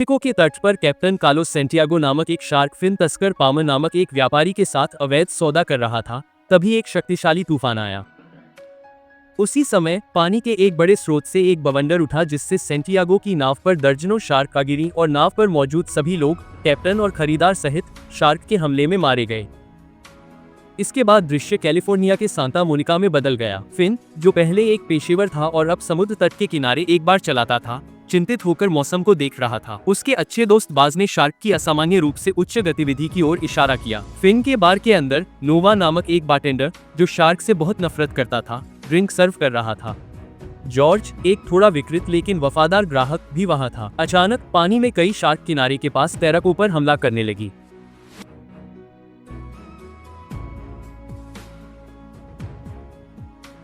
Mexico के तट पर कैप्टन कार्लोस सैंटियागो नामक एक शार्क फिन तस्कर पामर नामक एक व्यापारी के साथ अवैध सौदा कर रहा था। तभी एक शक्तिशाली तूफान आया। उसी समय पानी के एक बड़े स्रोत से एक बवंडर उठा, जिससे सैंटियागो की नाव पर दर्जनों शार्क आ गिरी और नाव पर मौजूद सभी लोग, कैप्टन और खरीदार सहित, शार्क के हमले में मारे गए। इसके बाद दृश्य कैलिफोर्निया के सांता मोनिका में बदल गया। फिन, जो पहले एक पेशेवर था और अब समुद्र तट के किनारे एक बार चलाता था, चिंतित होकर मौसम को देख रहा था। उसके अच्छे दोस्त बाज ने शार्क की असामान्य रूप से उच्च गतिविधि की ओर इशारा किया। फिन के बार के अंदर नोवा नामक एक बारटेंडर, जो शार्क से बहुत नफरत करता था, ड्रिंक सर्व कर रहा था। जॉर्ज, एक थोड़ा विकृत लेकिन वफादार ग्राहक, भी वहां था। अचानक पानी में कई शार्क किनारे के पास तैरकों पर हमला करने लगी।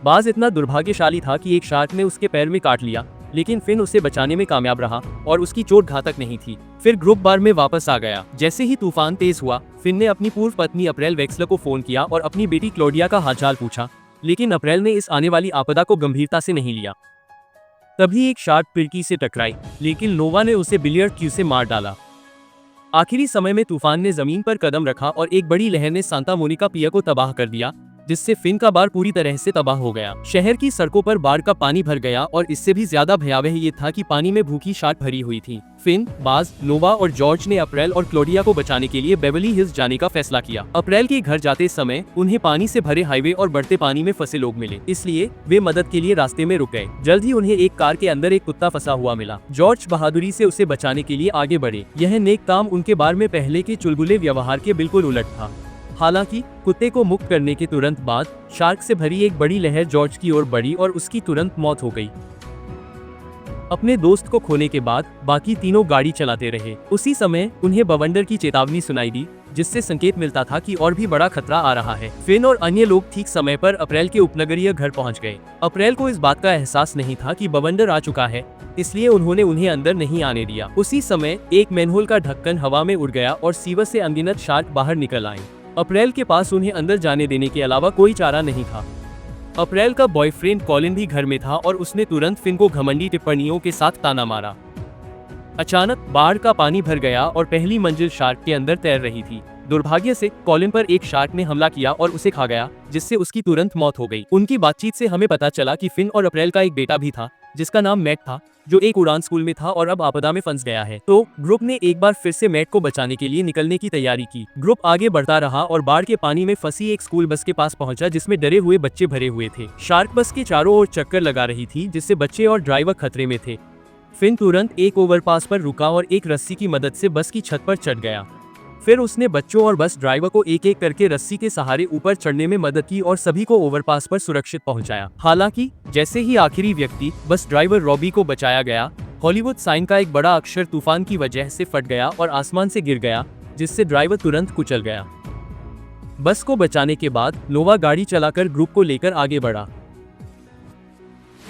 बाज इतना दुर्भाग्यशाली था कि एक शार्क ने उसके पैर में काट लिया, लेकिन फिन उसे बचाने में कामयाब रहा और उसकी चोट घातक नहीं थी। फिर ग्रुप बार में वापस आ गया। जैसे ही तूफान तेज हुआ, फिन ने अपनी पूर्व पत्नी अप्रैल वेक्सलर को फोन किया और अपनी बेटी क्लोडिया का हालचाल पूछा, लेकिन अप्रैल ने इस आने वाली आपदा को गंभीरता से नहीं लिया। तभी एक शार्क पिरकी से टकराई, लेकिन नोवा ने उसे बिलियर्ड क्यू से मार डाला। आखिरी समय में तूफान ने जमीन पर कदम रखा और एक बड़ी लहर ने सांता मोनिका पियर को तबाह कर दिया, जिससे फिन का बार पूरी तरह से तबाह हो गया। शहर की सड़कों पर बाढ़ का पानी भर गया और इससे भी ज्यादा भयावह ये था कि पानी में भूखी शार्क भरी हुई थी। फिन, बाज, नोवा और जॉर्ज ने अप्रैल और क्लोडिया को बचाने के लिए बेवर्ली हिल्स जाने का फैसला किया। अप्रैल के घर जाते समय उन्हें पानी से भरे हाईवे और बढ़ते पानी में फंसे लोग मिले, इसलिए वे मदद के लिए रास्ते में रुक गए। जल्द ही उन्हें एक कार के अंदर एक कुत्ता फंसा हुआ मिला। जॉर्ज बहादुरी से उसे बचाने के लिए आगे बढ़े। यह नेक काम उनके बार में पहले के चुलबुले व्यवहार के बिल्कुल उलट था। हालांकि कुत्ते को मुक्त करने के तुरंत बाद शार्क से भरी एक बड़ी लहर जॉर्ज की ओर बढ़ी और उसकी तुरंत मौत हो गई। अपने दोस्त को खोने के बाद बाकी तीनों गाड़ी चलाते रहे। उसी समय उन्हें बवंडर की चेतावनी सुनाई दी, जिससे संकेत मिलता था कि और भी बड़ा खतरा आ रहा है। फिन और अन्य लोग ठीक समय पर अप्रैल के उपनगरीय घर पहुंच गए। अप्रैल को इस बात का एहसास नहीं था कि बवंडर आ चुका है, इसलिए उन्होंने उन्हें अंदर नहीं आने दिया। उसी समय एक मैनहोल का ढक्कन हवा में उड़ गया और सीवर से अनगिनत शार्क बाहर निकल आए। अप्रैल के पास उन्हें अंदर जाने देने के अलावा कोई चारा नहीं था। अप्रैल का बॉयफ्रेंड कॉलिन भी घर में था और उसने तुरंत फिन को घमंडी टिप्पणियों के साथ ताना मारा। अचानक बाढ़ का पानी भर गया और पहली मंजिल शार्क के अंदर तैर रही थी। दुर्भाग्य से कॉलिन पर एक शार्क ने हमला किया और उसे खा गया, जिससे उसकी तुरंत मौत हो गई। उनकी बातचीत से हमें पता चला कि फिन और अप्रैल का एक बेटा भी था, जिसका नाम मैट था, जो एक उड़ान स्कूल में था और अब आपदा में फंस गया है। तो ग्रुप ने एक बार फिर से मैट को बचाने के लिए निकलने की तैयारी की। ग्रुप आगे बढ़ता रहा और बाढ़ के पानी में फंसी एक स्कूल बस के पास पहुंचा, जिसमें डरे हुए बच्चे भरे हुए थे। शार्क बस के चारों ओर चक्कर लगा रही थी, जिससे बच्चे और ड्राइवर खतरे में थे। फिन तुरंत एक ओवरपास पर रुका और एक रस्सी की मदद से बस की छत पर चढ़ गया। फिर उसने बच्चों और बस ड्राइवर को एक एक करके रस्सी के सहारे ऊपर चढ़ने में मदद की और सभी को ओवरपास पर सुरक्षित पहुंचाया। हालांकि जैसे ही आखिरी व्यक्ति, बस ड्राइवर रॉबी को बचाया गया, हॉलीवुड साइन का एक बड़ा अक्षर तूफान की वजह से फट गया और आसमान से गिर गया, जिससे ड्राइवर तुरंत कुचल गया। बस को बचाने के बाद नोवा गाड़ी चलाकर ग्रुप को लेकर आगे बढ़ा।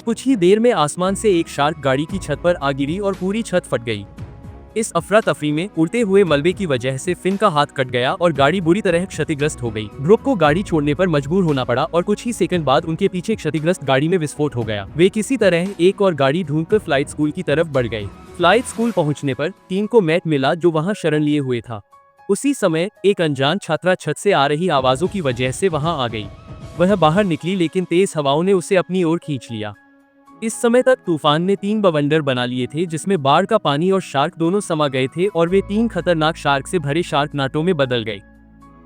कुछ ही देर में आसमान से एक शार्क गाड़ी की छत पर आ गिरी और पूरी छत फट गई। इस अफरा तफरी में उड़ते हुए मलबे की वजह से फिन का हाथ कट गया और गाड़ी बुरी तरह क्षतिग्रस्त हो गई। ग्रुप को गाड़ी छोड़ने पर मजबूर होना पड़ा और कुछ ही सेकंड बाद उनके पीछे क्षतिग्रस्त गाड़ी में विस्फोट हो गया। वे किसी तरह एक और गाड़ी ढूंढकर फ्लाइट स्कूल की तरफ बढ़ गए। फ्लाइट स्कूल पहुंचने पर टीम को मैट मिला, जो वहां शरण लिए हुए था। उसी समय एक अनजान छात्रा छत से आ रही आवाजों की वजह से वहां आ गई। वह बाहर निकली, लेकिन तेज हवाओं ने उसे अपनी ओर खींच लिया। इस समय तक तूफान ने 3 बवंडर बना लिए थे, जिसमें बाढ़ का पानी और शार्क दोनों समा गए थे और वे 3 खतरनाक शार्क से भरे शार्क नाटों में बदल गए।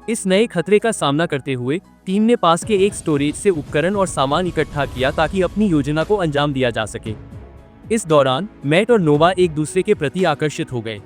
इस नए खतरे का सामना करते हुए टीम ने पास के एक स्टोरेज से उपकरण और सामान इकट्ठा किया, ताकि अपनी योजना को अंजाम दिया जा सके। इस दौरान मैट और नोवा एक दूसरे के प्रति आकर्षित हो गए।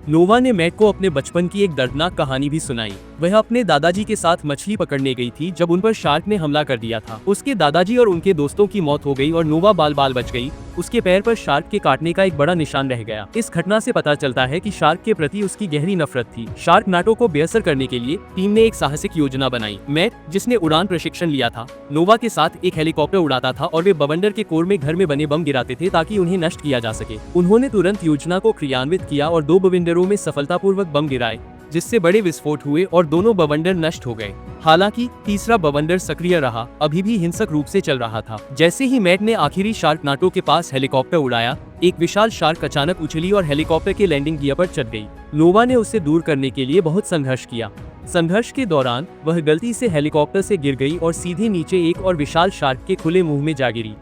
नोवा ने मैट को अपने बचपन की एक दर्दनाक कहानी भी सुनाई। वह अपने दादाजी के साथ मछली पकड़ने गई थी जब उन पर शार्क ने हमला कर दिया था। उसके दादाजी और उनके दोस्तों की मौत हो गई और नोवा बाल बाल बच गई। उसके पैर पर शार्क के काटने का एक बड़ा निशान रह गया। इस घटना से पता चलता है कि शार्क के प्रति उसकी गहरी नफरत थी। शार्क नाटो को बेअसर करने के लिए टीम ने एक साहसिक योजना बनाई। मैट, जिसने उड़ान प्रशिक्षण लिया था, नोवा के साथ एक हेलीकॉप्टर उड़ाता था और वे बवंडर के कोर में घर में बने बम गिराते थे ताकि उन्हें नष्ट किया जा सके। उन्होंने तुरंत योजना को क्रियान्वित किया और 2 बवंडरों में सफलतापूर्वक बम गिराए। जिससे बड़े विस्फोट हुए और दोनों बवंडर नष्ट हो गए। हालांकि तीसरा बवंडर सक्रिय रहा, अभी भी हिंसक रूप से चल रहा था। जैसे ही मैट ने आखिरी शार्कनाडो के पास हेलीकॉप्टर उड़ाया, एक विशाल शार्क अचानक उछली और हेलीकॉप्टर के लैंडिंग गियर पर चढ़ गई। नोवा ने उसे दूर करने के लिए बहुत संघर्ष किया। संघर्ष के दौरान वह गलती से हेलीकॉप्टर से गिर गई और सीधे नीचे एक और विशाल शार्क के खुले मुंह में जा गिरी।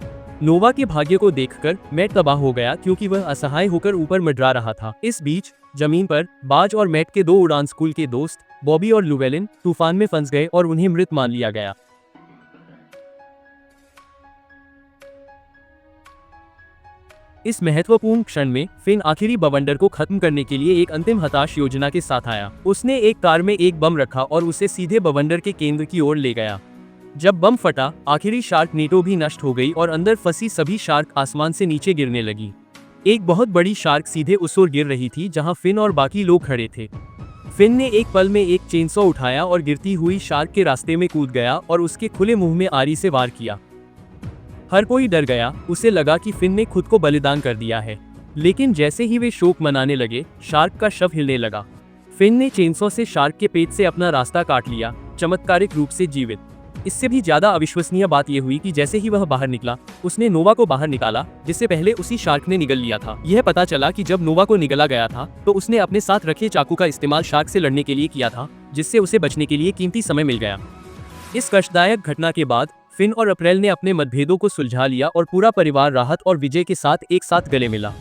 नोवा के भाग्य को देखकर मैट तबाह हो गया, क्योंकि वह असहाय होकर ऊपर मंडरा रहा था। इस बीच जमीन पर बाज और मैट के दो उड़ान स्कूल के दोस्त बॉबी और लुवेलिन तूफान में फंस गए और उन्हें मृत मान लिया गया। इस महत्वपूर्ण क्षण में फिन आखिरी बवंडर को खत्म करने के लिए एक अंतिम हताश योजना के साथ आया। उसने एक कार में एक बम रखा और उसे सीधे बवंडर के केंद्र की ओर ले गया। जब बम फटा, आखिरी शार्कनेडो भी नष्ट हो गई और अंदर फंसी सभी शार्क आसमान से नीचे गिरने लगी। एक बहुत बड़ी शार्क सीधे उस ओर गिर रही थी जहां फिन और बाकी लोग खड़े थे। फिन ने एक पल में एक चेनसॉ उठाया और गिरती हुई शार्क के रास्ते में कूद गया और उसके खुले मुंह में आरी से वार किया। हर कोई डर गया, उसे लगा कि फिन ने खुद को बलिदान कर दिया है। लेकिन जैसे ही वे शोक मनाने लगे, शार्क का शव हिलने लगा। फिन ने चेनसॉ से शार्क के पेट से अपना रास्ता काट लिया, चमत्कारिक रूप से जीवित। इससे भी ज्यादा अविश्वसनीय बात यह हुई कि जैसे ही वह बाहर निकला, उसने नोवा को बाहर निकाला, जिससे पहले उसी शार्क ने निगल लिया था। यह पता चला कि जब नोवा को निगला गया था, तो उसने अपने साथ रखे चाकू का इस्तेमाल शार्क से लड़ने के लिए किया था, जिससे उसे बचने के लिए कीमती समय मिल गया। इस कष्टदायक घटना के बाद फिन और अप्रैल ने अपने मतभेदों को सुलझा लिया और पूरा परिवार राहत और विजय के साथ एक साथ गले मिला।